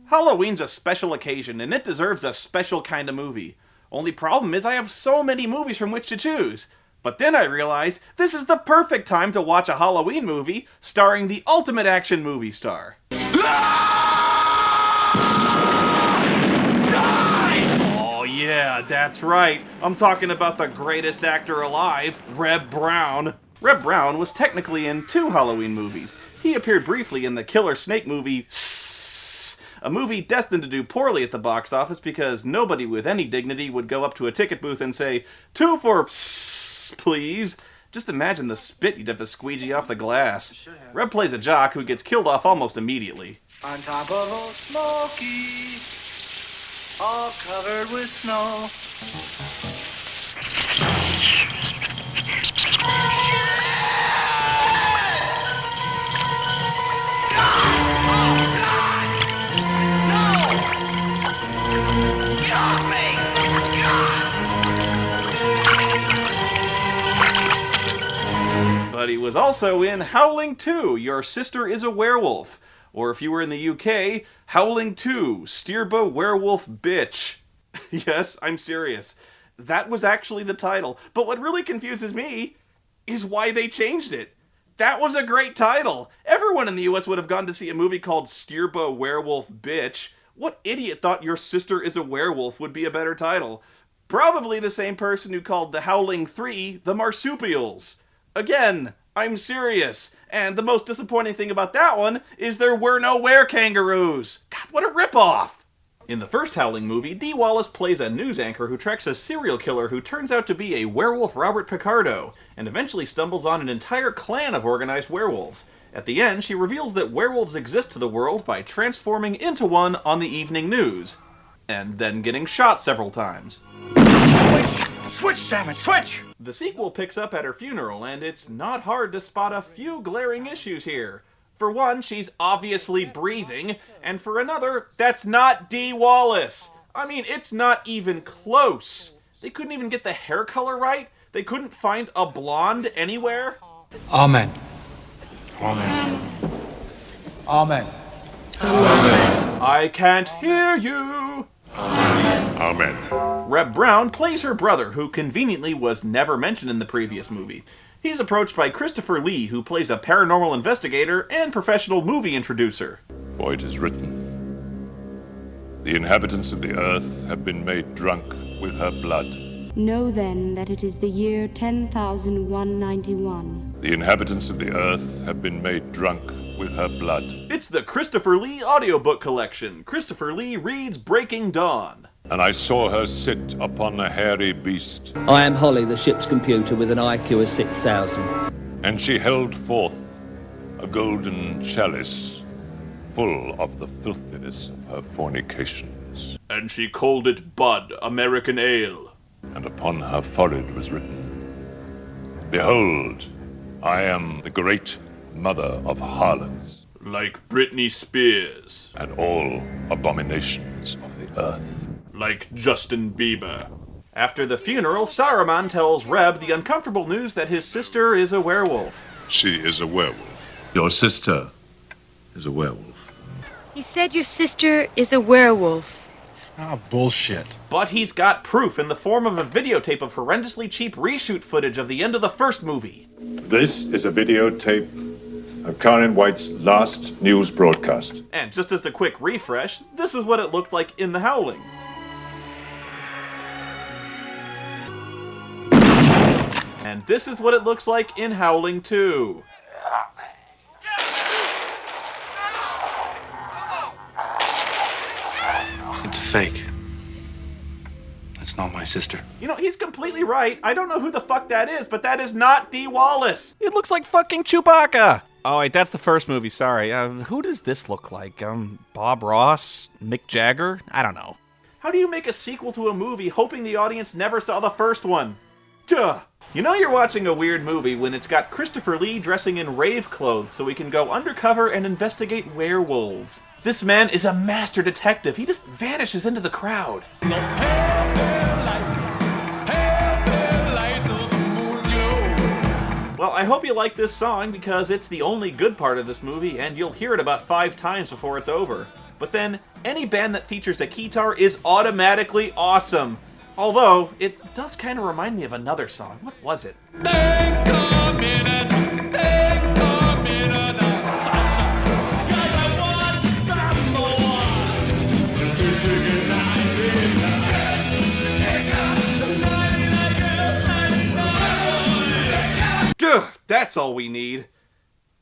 Halloween's a special occasion, and it deserves a special kind of movie. Only problem is I have so many movies from which to choose. But then I realize this is the perfect time to watch a Halloween movie starring the ultimate action movie star. Oh yeah, that's right. I'm talking about the greatest actor alive, Reb Brown. Reb Brown was technically in 2 Halloween movies. He appeared briefly in the Killer Snake movie, a movie destined to do poorly at the box office because nobody with any dignity would go up to a ticket booth and say, 2 for please. Just imagine the spit you'd have to squeegee off the glass. Reb plays a jock who gets killed off almost immediately. On top of Old Smoky, all covered with snow. But he was also in Howling 2, Your Sister is a Werewolf. Or if you were in the UK, Howling 2, Stirba Werewolf Bitch. Yes, I'm serious. That was actually the title. But what really confuses me is why they changed it. That was a great title. Everyone in the US would have gone to see a movie called Stirba Werewolf Bitch. What idiot thought Your Sister is a Werewolf would be a better title? Probably the same person who called the Howling 3 the Marsupials. Again, I'm serious. And the most disappointing thing about that one is there were no were-kangaroos. God, what a ripoff! In the first Howling movie, Dee Wallace plays a news anchor who tracks a serial killer who turns out to be a werewolf Robert Picardo, and eventually stumbles on an entire clan of organized werewolves. At the end, she reveals that werewolves exist to the world by transforming into one on the evening news, and then getting shot several times. Switch, damn it, switch! The sequel picks up at her funeral, and it's not hard to spot a few glaring issues here. For one, she's obviously breathing, and for another, that's not Dee Wallace. I mean, it's not even close. They couldn't even get the hair color right. They couldn't find a blonde anywhere. Amen. Amen. Amen. Amen. I can't hear you. Amen. Reb Brown plays her brother, who conveniently was never mentioned in the previous movie. He's approached by Christopher Lee, who plays a paranormal investigator and professional movie introducer. For it is written, the inhabitants of the earth have been made drunk with her blood. Know then that it is the year 10,191. The inhabitants of the earth have been made drunk with her blood. It's the Christopher Lee audiobook collection. Christopher Lee reads Breaking Dawn. And I saw her sit upon a hairy beast. I am Holly, the ship's computer, with an IQ of 6,000. And she held forth a golden chalice full of the filthiness of her fornications. And she called it Bud, American Ale. And upon her forehead was written, Behold, I am the great mother of harlots. Like Britney Spears. And all abominations of the earth. Like Justin Bieber. After the funeral, Saruman tells Reb the uncomfortable news that his sister is a werewolf. She is a werewolf. Your sister is a werewolf. He said your sister is a werewolf. Ah, bullshit. But he's got proof in the form of a videotape of horrendously cheap reshoot footage of the end of the first movie. This is a videotape of Karen White's last news broadcast. And just as a quick refresh, this is what it looked like in The Howling. And this is what it looks like in Howling 2. It's a fake. That's not my sister. You know, he's completely right. I don't know who the fuck that is, but that is not Dee Wallace. It looks like fucking Chewbacca. Oh, wait, that's the first movie, sorry. Who does this look like? Bob Ross? Mick Jagger? I don't know. How do you make a sequel to a movie hoping the audience never saw the first one? Duh! You know you're watching a weird movie when it's got Christopher Lee dressing in rave clothes so he can go undercover and investigate werewolves. This man is a master detective. He just vanishes into the crowd. Well, I hope you like this song because it's the only good part of this movie and you'll hear it about 5 times before it's over. But then, any band that features a keytar is automatically awesome. Although, it does kind of remind me of another song. What was it? Duh, that's all we need.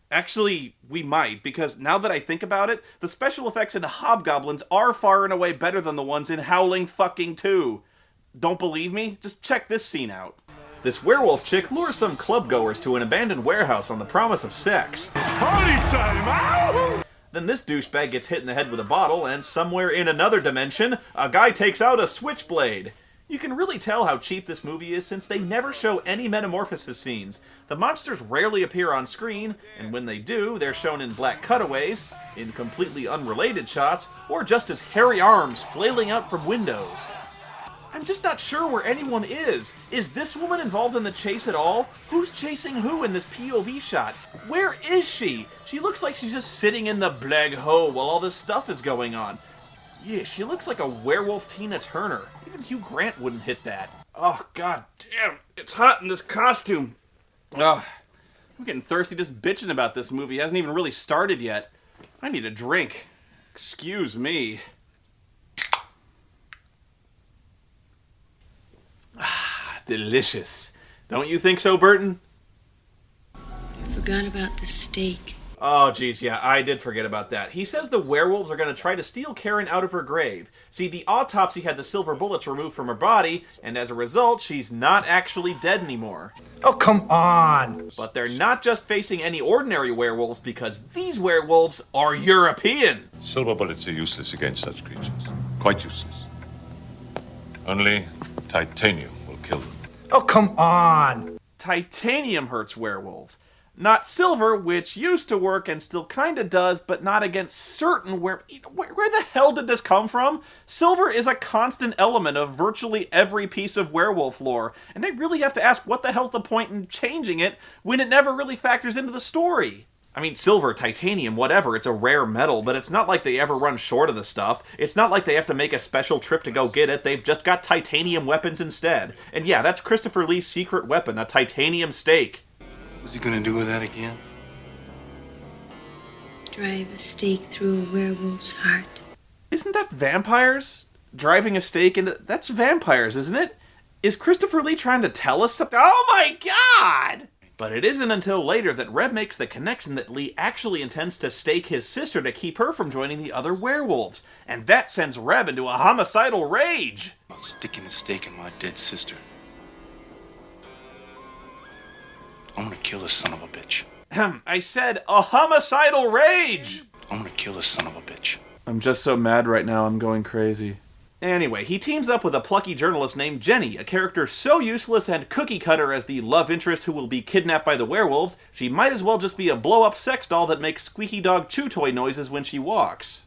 Actually, we might, because now that I think about it, the special effects in Hobgoblins are far and away better than the ones in Howling fucking 2. Don't believe me? Just check this scene out. This werewolf chick lures some clubgoers to an abandoned warehouse on the promise of sex. Party time! Ow! Then this douchebag gets hit in the head with a bottle, and somewhere in another dimension, a guy takes out a switchblade. You can really tell how cheap this movie is since they never show any metamorphosis scenes. The monsters rarely appear on screen, and when they do, they're shown in black cutaways, in completely unrelated shots, or just as hairy arms flailing out from windows. I'm just not sure where anyone is. Is this woman involved in the chase at all? Who's chasing who in this POV shot? Where is she? She looks like she's just sitting in the Bleg Ho while all this stuff is going on. Yeah, she looks like a werewolf Tina Turner. Even Hugh Grant wouldn't hit that. Oh, god damn. It's hot in this costume. Ugh. I'm getting thirsty just bitching about this movie. It hasn't even really started yet. I need a drink. Excuse me. Ah, delicious. Don't you think so, Burton? I forgot about the steak. Oh, geez, yeah, I did forget about that. He says the werewolves are going to try to steal Karen out of her grave. See, the autopsy had the silver bullets removed from her body, and as a result, she's not actually dead anymore. Oh, come on! But they're not just facing any ordinary werewolves, because these werewolves are European. Silver bullets are useless against such creatures. Quite useless. Only titanium will kill them. Oh, come on! Titanium hurts werewolves. Not silver, which used to work and still kinda does, but not against certain where the hell did this come from? Silver is a constant element of virtually every piece of werewolf lore, and I really have to ask what the hell's the point in changing it when it never really factors into the story? I mean, silver, titanium, whatever, it's a rare metal, but it's not like they ever run short of the stuff. It's not like they have to make a special trip to go get it, they've just got titanium weapons instead. And yeah, that's Christopher Lee's secret weapon, a titanium stake. What's he gonna do with that again? Drive a stake through a werewolf's heart. Isn't that vampires? Driving a stake into... That's vampires, isn't it? Is Christopher Lee trying to tell us something? Oh my god! But it isn't until later that Reb makes the connection that Lee actually intends to stake his sister to keep her from joining the other werewolves. And that sends Reb into a homicidal rage. I'm sticking a stake in my dead sister. I'm gonna kill this son of a bitch. I said a homicidal rage! I'm gonna kill this son of a bitch. I'm just so mad right now, I'm going crazy. Anyway, he teams up with a plucky journalist named Jenny, a character so useless and cookie-cutter as the love interest who will be kidnapped by the werewolves, she might as well just be a blow-up sex doll that makes squeaky dog chew toy noises when she walks.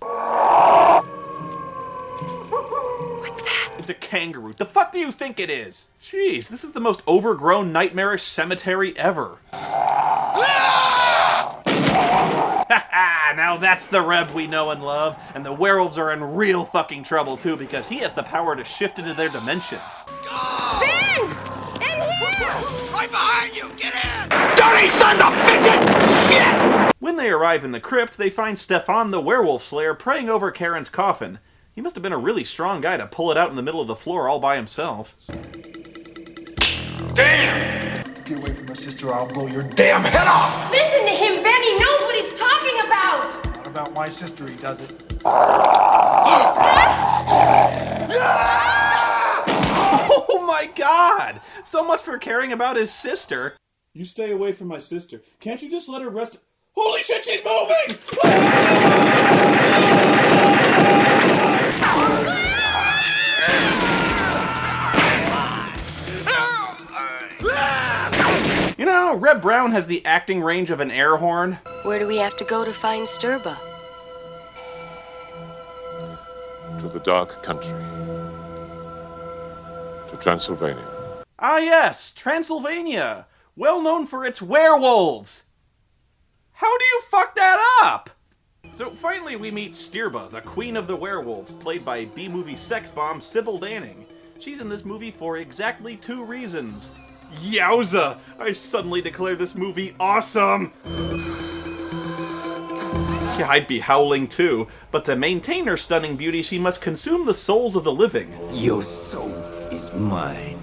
What's that? It's a kangaroo. The fuck do you think it is? Jeez, this is the most overgrown, nightmarish cemetery ever. Haha, now that's the Reb we know and love, and the werewolves are in real fucking trouble too because he has the power to shift into their dimension. Ben! In here! Right behind you! Get in! Dirty sons of bitches! Shit! When they arrive in the crypt, they find Stefan the werewolf slayer praying over Karen's coffin. He must have been a really strong guy to pull it out in the middle of the floor all by himself. Damn! Get away from my sister or I'll blow your damn head off! Listen to him, Ben. He knows what he's talking about. Not about my sister, he does it. Oh my god! So much for caring about his sister. You stay away from my sister. Can't you just let her rest? Holy shit, she's moving! You know, Reb Brown has the acting range of an air horn. Where do we have to go to find Stirba? To the dark country. To Transylvania. Ah yes, Transylvania. Well known for its werewolves. How do you fuck that up? So finally we meet Stirba, the queen of the werewolves, played by B-movie sex bomb Sybil Danning. She's in this movie for exactly 2 reasons. Yowza! I suddenly declare this movie awesome! Yeah, I'd be howling too, but to maintain her stunning beauty, she must consume the souls of the living. Your soul is mine.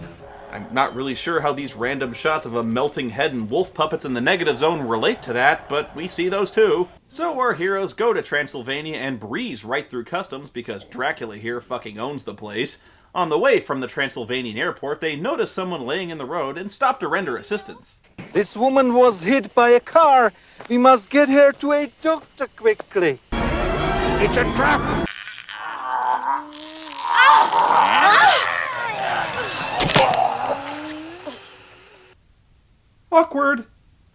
I'm not really sure how these random shots of a melting head and wolf puppets in the negative zone relate to that, but we see those too. So our heroes go to Transylvania and breeze right through customs because Dracula here fucking owns the place. On the way from the Transylvanian airport, they notice someone laying in the road and stop to render assistance. This woman was hit by a car. We must get her to a doctor quickly. It's a trap! Awkward.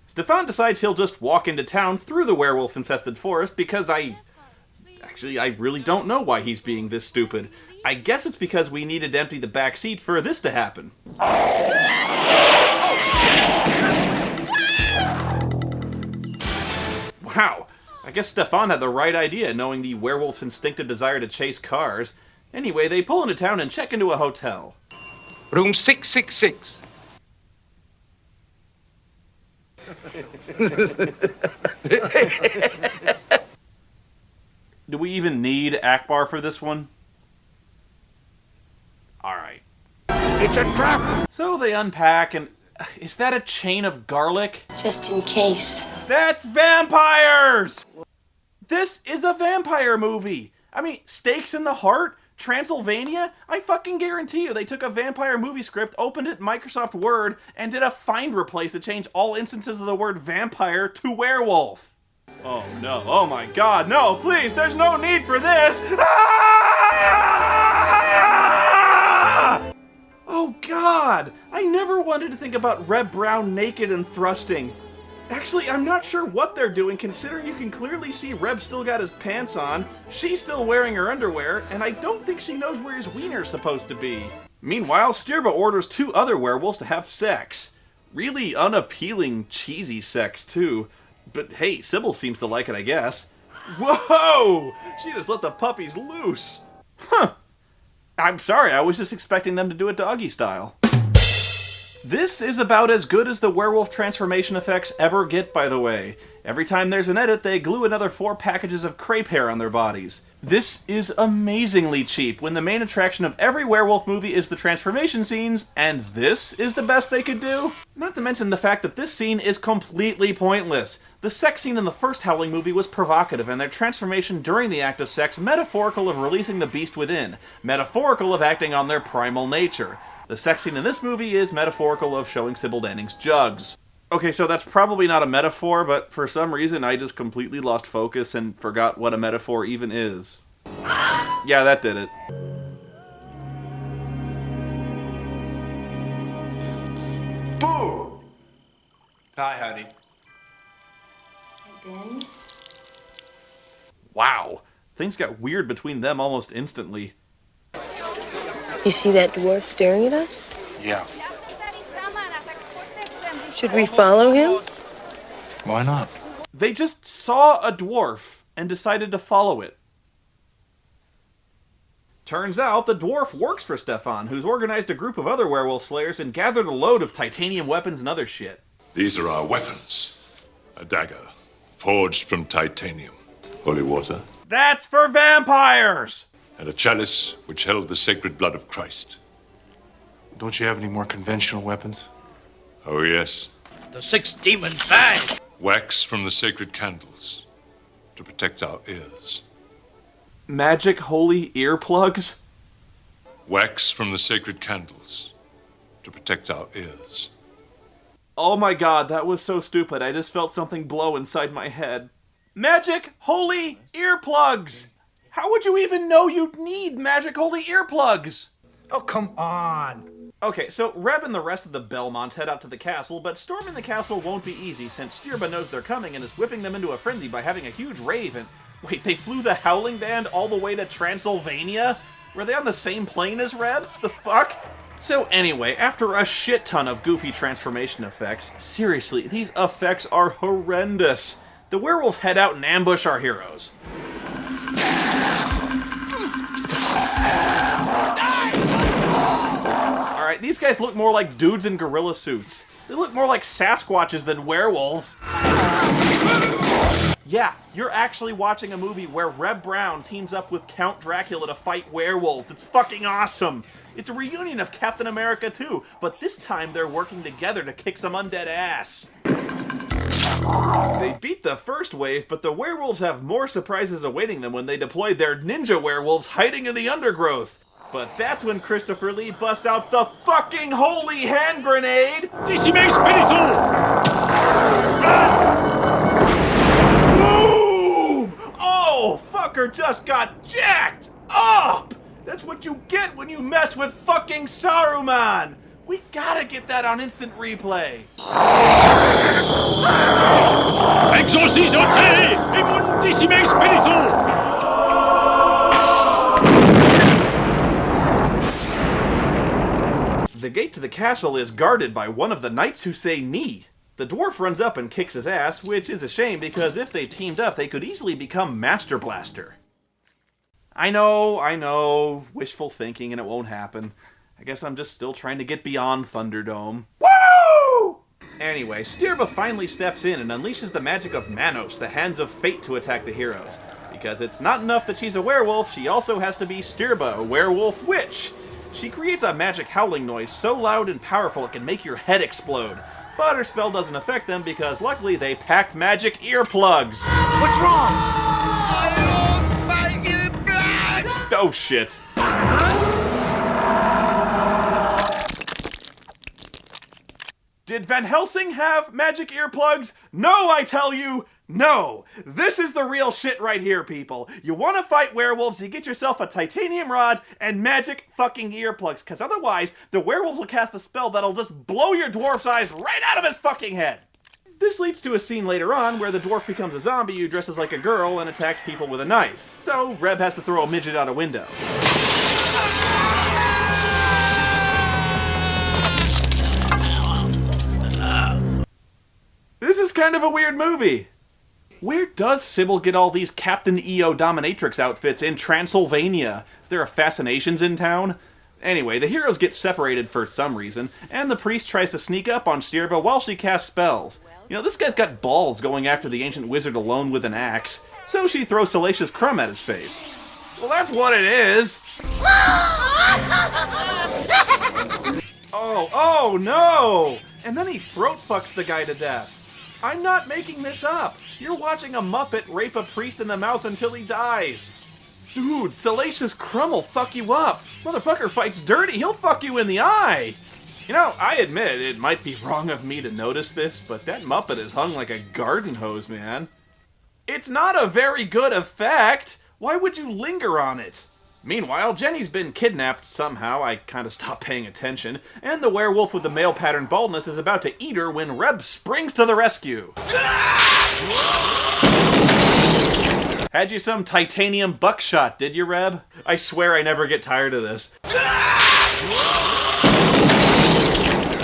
Stefan decides he'll just walk into town through the werewolf-infested forest because I really don't know why he's being this stupid. I guess it's because we needed to empty the back seat for this to happen. Wow, I guess Stefan had the right idea, knowing the werewolf's instinctive desire to chase cars. Anyway, they pull into town and check into a hotel. Room 666. Do we even need Akbar for this one? Alright. It's a trap! So they unpack and... Is that a chain of garlic? Just in case. That's vampires! This is a vampire movie! I mean, Stakes in the Heart? Transylvania? I fucking guarantee you they took a vampire movie script, opened it in Microsoft Word, and did a find replace to change all instances of the word vampire to werewolf. Oh no, oh my god, no, please, there's no need for this! Ah! Oh god, I never wanted to think about Reb Brown naked and thrusting. Actually, I'm not sure what they're doing, considering you can clearly see Reb still got his pants on, she's still wearing her underwear, and I don't think she knows where his wiener's supposed to be. Meanwhile, Stirba orders 2 other werewolves to have sex. Really unappealing, cheesy sex, too. But hey, Sybil seems to like it, I guess. Whoa! She just let the puppies loose. Huh. I'm sorry, I was just expecting them to do it doggy style. This is about as good as the werewolf transformation effects ever get, by the way. Every time there's an edit, they glue another 4 packages of crepe hair on their bodies. This is amazingly cheap, when the main attraction of every werewolf movie is the transformation scenes, and this is the best they could do? Not to mention the fact that this scene is completely pointless. The sex scene in the first Howling movie was provocative, and their transformation during the act of sex metaphorical of releasing the beast within, metaphorical of acting on their primal nature. The sex scene in this movie is metaphorical of showing Sybil Danning's jugs. Okay, so that's probably not a metaphor, but for some reason I just completely lost focus and forgot what a metaphor even is. Yeah, that did it. Boo! Hi, honey. Ben? Wow. Things got weird between them almost instantly. You see that dwarf staring at us? Yeah. Should we follow him? Why not? They just saw a dwarf and decided to follow it. Turns out the dwarf works for Stefan, who's organized a group of other werewolf slayers and gathered a load of titanium weapons and other shit. These are our weapons. A dagger, forged from titanium. Holy water. That's for vampires! And a chalice which held the sacred blood of Christ. Don't you have any more conventional weapons? Oh, yes. The 6 demons bang! Wax from the sacred candles to protect our ears. Magic holy earplugs? Wax from the sacred candles to protect our ears. Oh my god, that was so stupid. I just felt something blow inside my head. Magic holy earplugs! How would you even know you'd need magic holy earplugs? Oh, come on. Okay, so Reb and the rest of the Belmonts head out to the castle, but storming the castle won't be easy since Stirba knows they're coming and is whipping them into a frenzy by having a huge rave and... Wait, they flew the Howling Band all the way to Transylvania? Were they on the same plane as Reb? The fuck? So anyway, after a shit ton of goofy transformation effects, seriously, these effects are horrendous. The werewolves head out and ambush our heroes. Alright, these guys look more like dudes in gorilla suits. They look more like Sasquatches than werewolves. Yeah, you're actually watching a movie where Reb Brown teams up with Count Dracula to fight werewolves. It's fucking awesome! It's a reunion of Captain America 2, but this time they're working together to kick some undead ass. They beat the first wave, but the werewolves have more surprises awaiting them when they deploy their ninja werewolves hiding in the undergrowth. But that's when Christopher Lee busts out the fucking holy hand grenade! Decime Spiritu! Boom! Oh, fucker just got jacked up! That's what you get when you mess with fucking Saruman! We gotta get that on instant replay! Exorcisate! Immundissime Spiritu! The gate to the castle is guarded by one of the knights who say knee. The dwarf runs up and kicks his ass, which is a shame because if they teamed up, they could easily become Master Blaster. I know, wishful thinking and it won't happen. I guess I'm just still trying to get beyond Thunderdome. Woo! Anyway, Stirba finally steps in and unleashes the magic of Manos, the Hands of Fate, to attack the heroes. Because it's not enough that she's a werewolf, she also has to be Stirba, a werewolf witch. She creates a magic howling noise so loud and powerful it can make your head explode. But her spell doesn't affect them because luckily they packed magic earplugs. What's wrong? I lost my earplugs! Oh shit. Did Van Helsing have magic earplugs? No, I tell you! No! This is the real shit right here, people. You want to fight werewolves, you get yourself a titanium rod and magic fucking earplugs, because otherwise the werewolves will cast a spell that'll just blow your dwarf's eyes right out of his fucking head. This leads to a scene later on where the dwarf becomes a zombie who dresses like a girl and attacks people with a knife. So Reb has to throw a midget out a window. This is kind of a weird movie. Where does Sybil get all these Captain EO dominatrix outfits in Transylvania? Is there a Fascinations in town? Anyway, the heroes get separated for some reason, and the priest tries to sneak up on Stirba while she casts spells. You know, this guy's got balls going after the ancient wizard alone with an axe, so she throws Salacious Crumb at his face. Well, that's what it is! Oh no! And then he throat fucks the guy to death. I'm not making this up. You're watching a Muppet rape a priest in the mouth until he dies. Dude, Salacious Crumb will fuck you up. Motherfucker fights dirty, he'll fuck you in the eye. You know, I admit, it might be wrong of me to notice this, but that Muppet is hung like a garden hose, man. It's not a very good effect. Why would you linger on it? Meanwhile, Jenny's been kidnapped somehow, I kinda stopped paying attention, and the werewolf with the male pattern baldness is about to eat her when Reb springs to the rescue. Had you some titanium buckshot, did you, Reb? I swear I never get tired of this.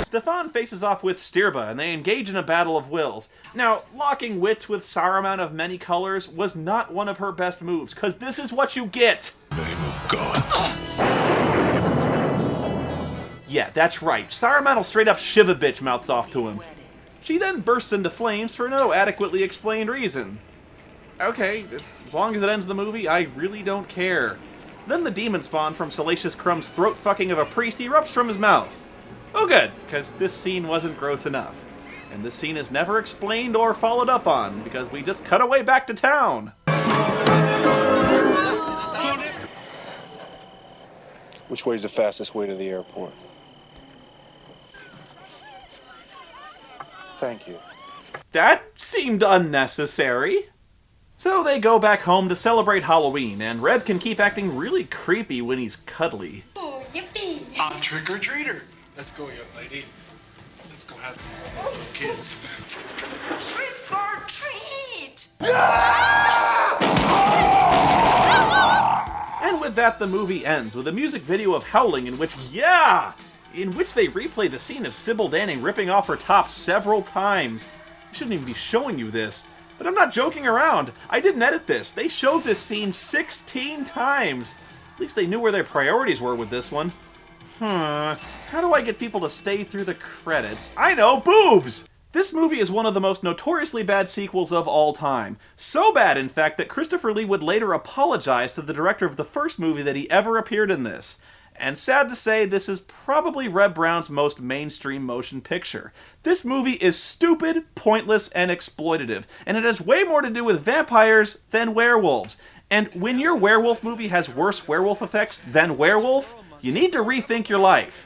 Stefan faces off with Stirba, and they engage in a battle of wills. Now, locking wits with Saruman of many colors was not one of her best moves, cause this is what you get! Name of God. Yeah, that's right. Saruman will straight up shiv a bitch mouths off to him. She then bursts into flames for no adequately explained reason. Okay, as long as it ends the movie, I really don't care. Then the demon spawn from Salacious Crumb's throat fucking of a priest erupts from his mouth. Oh good, because this scene wasn't gross enough. And this scene is never explained or followed up on, because we just cut away back to town. Which way is the fastest way to the airport? Thank you. That seemed unnecessary. So they go back home to celebrate Halloween, and Reb can keep acting really creepy when he's cuddly. Oh, yippee! I'm trick-or-treater. Let's go, young lady. Let's go have kids. Trick or treat! And with that, the movie ends with a music video of Howling in which they replay the scene of Sybil Danning ripping off her top several times. I shouldn't even be showing you this. But I'm not joking around. I didn't edit this. They showed this scene 16 times. At least they knew where their priorities were with this one. How do I get people to stay through the credits? I know, boobs! This movie is one of the most notoriously bad sequels of all time. So bad, in fact, that Christopher Lee would later apologize to the director of the first movie that he ever appeared in this. And sad to say, this is probably Reb Brown's most mainstream motion picture. This movie is stupid, pointless, and exploitative, and it has way more to do with vampires than werewolves. And when your werewolf movie has worse werewolf effects than Werewolf, you need to rethink your life.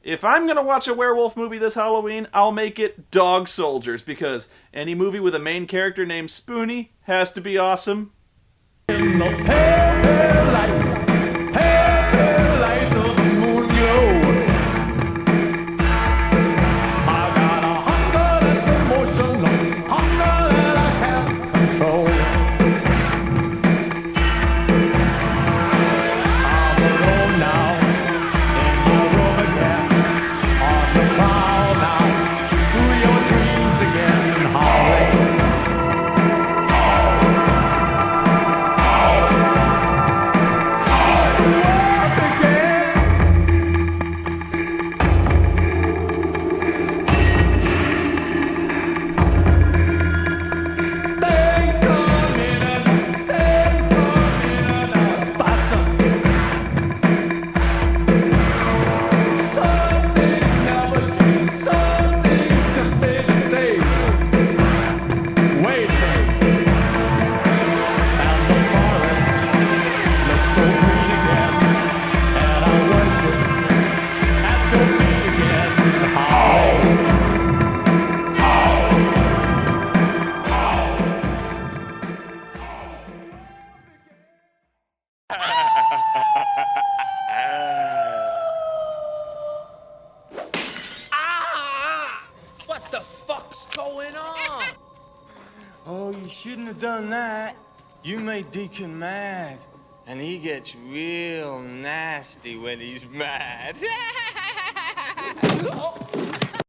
If I'm gonna watch a werewolf movie this Halloween, I'll make it Dog Soldiers, because any movie with a main character named Spoonie has to be awesome. In the pale, pale light, pale, pale light of the moon glow, I got a hunger that's emotional, hunger that I can't control. I'm alone now, in my room again, on the prowl now, through your dreams again, howling. What the fuck's going on? Oh, you shouldn't have done that. You made Deacon mad. And he gets real nasty when he's mad.